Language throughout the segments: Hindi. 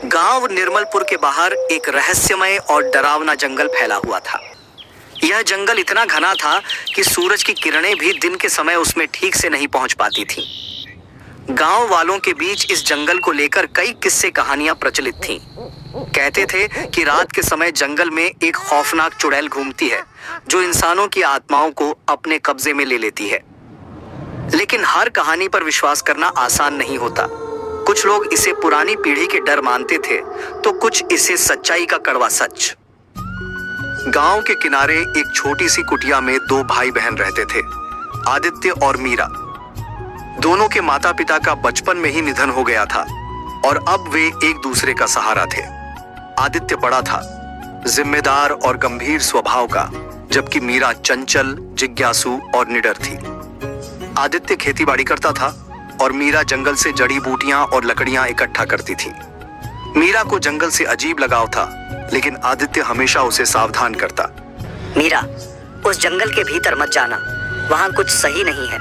गांव निर्मलपुर के बाहर एक रहस्यमय और डरावना जंगल फैला हुआ था। यह जंगल इतना घना था कि सूरज की किरणें भी दिन के समय उसमें ठीक से नहीं पहुंच पाती थीं। गांव वालों के बीच इस जंगल को लेकर कई किस्से कहानियां प्रचलित थीं। कहते थे कि रात के समय जंगल में एक खौफनाक चुड़ैल घूमती है जो इंसानों की आत्माओं को अपने कब्जे में ले लेती है। लेकिन हर कहानी पर विश्वास करना आसान नहीं होता। कुछ लोग इसे पुरानी पीढ़ी के डर मानते थे तो कुछ इसे सच्चाई का कड़वा सच। गांव के किनारे एक छोटी सी कुटिया में दो भाई बहन रहते थे, आदित्य और मीरा। दोनों के माता पिता का बचपन में ही निधन हो गया था और अब वे एक दूसरे का सहारा थे। आदित्य बड़ा था, जिम्मेदार और गंभीर स्वभाव का, जबकि मीरा चंचल, जिज्ञासु और निडर थी। आदित्य खेतीबाड़ी करता था और मीरा जंगल से जड़ी बूटियां और लकड़ियां इकट्ठा करती थी। मीरा को जंगल से अजीब लगाव था, लेकिन आदित्य हमेशा उसे सावधान करता। मीरा, उस जंगल के भीतर मत जाना, वहाँ कुछ सही नहीं है।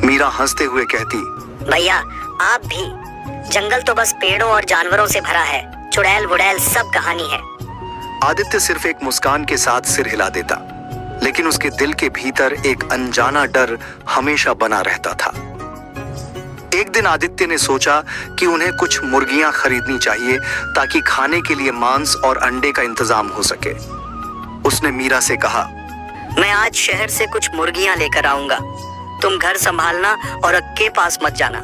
मीरा हंसते हुए कहती, भैया आप भी, जंगल तो बस पेड़ों और जानवरों से भरा है, चुड़ैल वुड़ैल सब कहानी है। आदित्य सिर्फ एक मुस्कान के साथ सिर हिला देता, लेकिन उसके दिल के भीतर एक अनजाना डर हमेशा बना रहता था। एक दिन आदित्य ने सोचा कि उन्हें कुछ मुर्गियां खरीदनी चाहिए ताकि खाने के लिए मांस और अंडे का इंतजाम हो सके। उसने मीरा से कहा, मैं आज शहर से कुछ मुर्गियां लेकर आऊंगा, तुम घर संभालना और अक्के के पास मत जाना।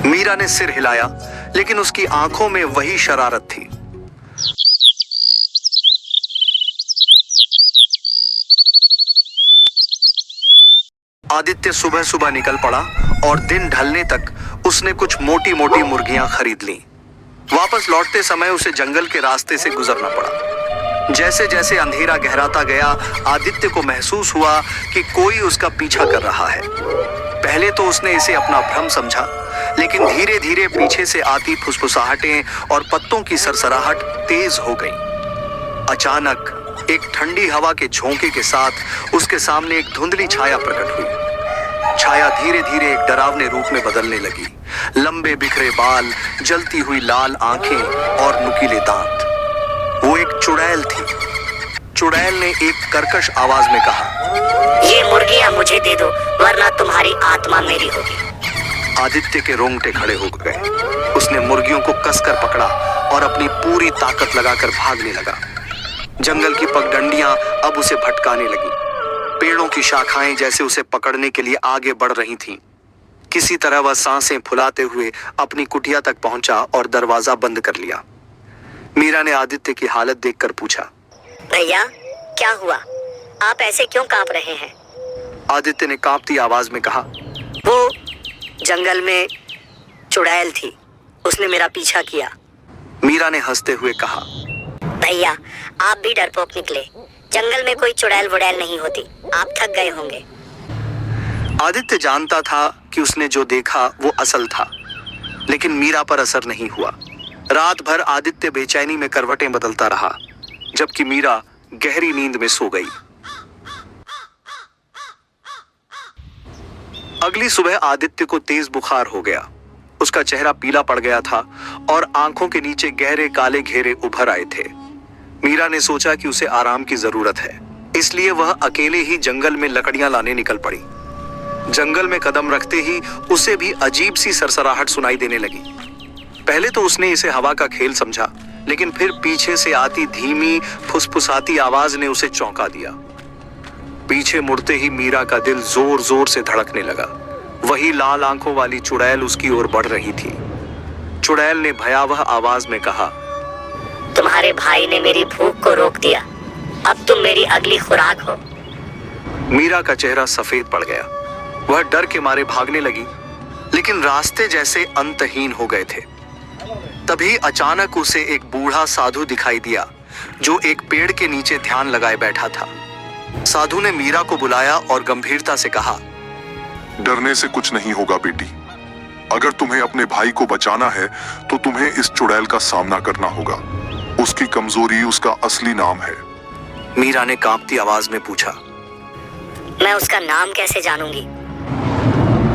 मीरा ने सिर हिलाया, लेकिन उसकी आंखों में वही शरारत थी। आदित्य सुबह सुबह निकल पड़ा और दिन ढलने तक उसने कुछ मोटी मोटी मुर्गियां खरीद लीं। वापस लौटते समय उसे जंगल के रास्ते से गुजरना पड़ा। जैसे जैसे अंधेरा गहराता गया, आदित्य को महसूस हुआ कि कोई उसका पीछा कर रहा है। पहले तो उसने इसे अपना भ्रम समझा, लेकिन धीरे धीरे पीछे से आती फुसफुसाहटें और पत्तों की सरसराहट तेज हो गई। अचानक एक ठंडी हवा के झोंके के साथ उसके सामने एक धुंधली छाया प्रकट हुई। छाया धीरे धीरे एक डरावने रूप में बदलने लगी। लंबे बिखरे बाल, जलती हुई लाल आंखें और नुकीले दांत। वो एक चुड़ैल थी। चुड़ैल ने एक कर्कश आवाज में कहा, ये मुर्गियां मुझे दे दो, वरना तुम्हारी आत्मा मेरी होगी। आदित्य के रोंगटे खड़े हो गए। उसने मुर्गियों को कसकर पकड़ा और अपनी पूरी ताकत लगाकर भागने लगा। जंगल की पगडंडियां अब उसे भटकाने लगी। पेड़ों की शाखाएं जैसे उसे पकड़ने के लिए आगे बढ़ रही थीं। किसी तरह वह सांसें फुलाते हुए अपनी कुटिया तक पहुंचा और दरवाजा बंद कर लिया। मीरा ने आदित्य की हालत देखकर पूछा, भैया क्या हुआ, आप ऐसे क्यों कांप रहे हैं? आदित्य ने कांपती आवाज में कहा, वो जंगल में चुड़ैल थी, उसने मेरा पीछा किया। मीरा ने हंसते हुए कहा, भैया आप भी डरपोक निकले, जंगल में कोई चुड़ैल वुड़ैल नहीं होती, आप थक गए होंगे। आदित्य जानता था कि उसने जो देखा वो असल था, लेकिन मीरा पर असर नहीं हुआ। रात भर आदित्य बेचैनी में करवटें बदलता रहा, जबकि मीरा गहरी नींद में सो गई। अगली सुबह आदित्य को तेज बुखार हो गया। उसका चेहरा पीला पड़ गया था और आंखों के नीचे गहरे काले घेरे उभर आए थे। मीरा ने सोचा कि उसे आराम की जरूरत है, इसलिए वह अकेले ही जंगल में लकड़ियां लाने निकल पड़ी। जंगल में कदम रखते ही उसे भी अजीब सी सरसराहट सुनाई देने लगी। पहले तो उसने इसे हवा का खेल समझा, लेकिन फिर पीछे से आती धीमी फुसफुसाती आवाज ने उसे चौंका दिया। पीछे मुड़ते ही मीरा का दिल जोर जोर से धड़कने लगा। वही लाल आंखों वाली चुड़ैल उसकी ओर बढ़ रही थी। चुड़ैल ने भयावह आवाज में कहा, तुम्हारे भाई ने मेरी भूख को रोक दिया, अब तुम मेरी अगली खुराक हो। मीरा का चेहरा सफेद पड़ गया। वह डर के मारे भागने लगी, लेकिन रास्ते जैसे अंतहीन हो गए थे। तभी अचानक उसे एक बूढ़ा साधु दिखाई दिया जो एक पेड़ के नीचे ध्यान लगाए बैठा था। साधु ने मीरा को बुलाया और गंभीरता से कहा, डरने से कुछ नहीं होगा बेटी, अगर तुम्हें अपने भाई को बचाना है तो तुम्हें इस चुड़ैल का सामना करना होगा। उसकी कमजोरी उसका असली नाम है। मीरा ने कांपती आवाज में पूछा, मैं उसका नाम कैसे जानूंगी?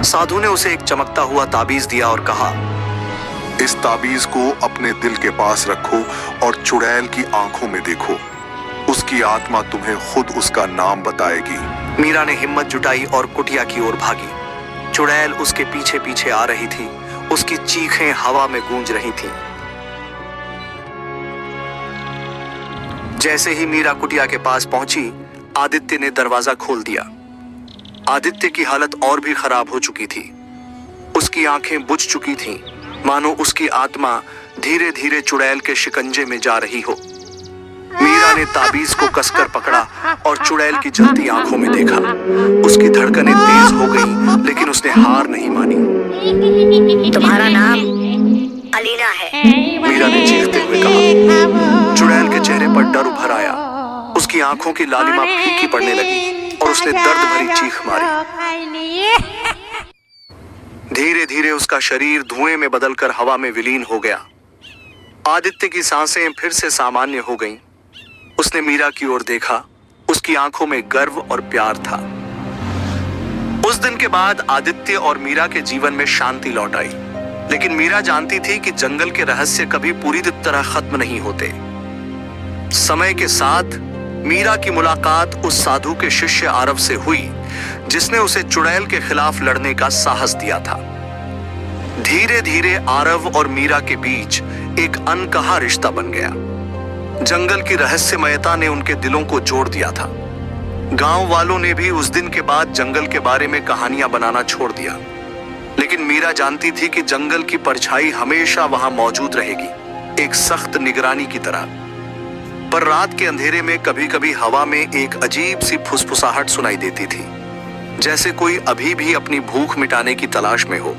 साधु ने उसे एक चमकता हुआ ताबीज दिया और कहा, इस ताबीज को अपने दिल के पास रखो और चुड़ैल की आंखों में देखो। उसकी आत्मा तुम्हें खुद उसका नाम बताएगी। मीरा ने हिम्मत जुटाई और कुटिया की ओर भागी। चुड़ैल उसके पीछे पीछे आ रही थी। उसकी चीखें हवा में गूंज रही थीं। जैसे ही मीरा कुटिया के पास पहुंची, आदित्य ने दरवाजा खोल दिया। आदित्य की हालत और भी खराब हो चुकी थी। उसकी आंखें बुझ चुकी थीं, मानो उसकी आत्मा धीरे धीरे चुड़ैल के शिकंजे में जा रही हो। मीरा ने ताबीज को कसकर पकड़ा और चुड़ैल की जलती आंखों में देखा। उसकी धड़कनें तेज हो गईं, लेकिन उसने हार नहीं मानी। तुम्हारा नाम अलीना है, मीरा ने चीखते हुए कहा। चुड़ैल के चेहरे पर डर उभर आया। उसकी आंखों की लालिमा फीकी पड़ने लगी और उसने दर्द भरी चीख मारी। धीरे धीरे उसका शरीर धुएं में बदलकर हवा में विलीन हो गया। आदित्य की सांसें फिर से सामान्य हो गईं। उसने मीरा की ओर देखा। उसकी आंखों में गर्व और प्यार था। उस दिन के बाद आदित्य और मीरा के जीवन में शांति लौट आई। लेकिन मीरा जानती थी कि जंगल के रहस्य कभी पूरी तरह खत्म नहीं होते। समय के साथ मीरा की मुलाकात उस साधु के शिष्य आरव से हुई, जिसने उसे चुड़ैल के खिलाफ लड़ने का साहस दिया था। धीरे धीरे आरव और मीरा के बीच एक अनकहा रिश्ता बन गया। जंगल की रहस्यमयता ने उनके दिलों को जोड़ दिया था। गांव वालों ने भी उस दिन के बाद जंगल के बारे में कहानियां बनाना छोड़ दिया। लेकिन मीरा जानती थी कि जंगल की परछाई हमेशा वहां मौजूद रहेगी, एक सख्त निगरानी की तरह। पर रात के अंधेरे में कभी कभी हवा में एक अजीब सी फुसफुसाहट सुनाई देती थी, जैसे कोई अभी भी अपनी भूख मिटाने की तलाश में हो।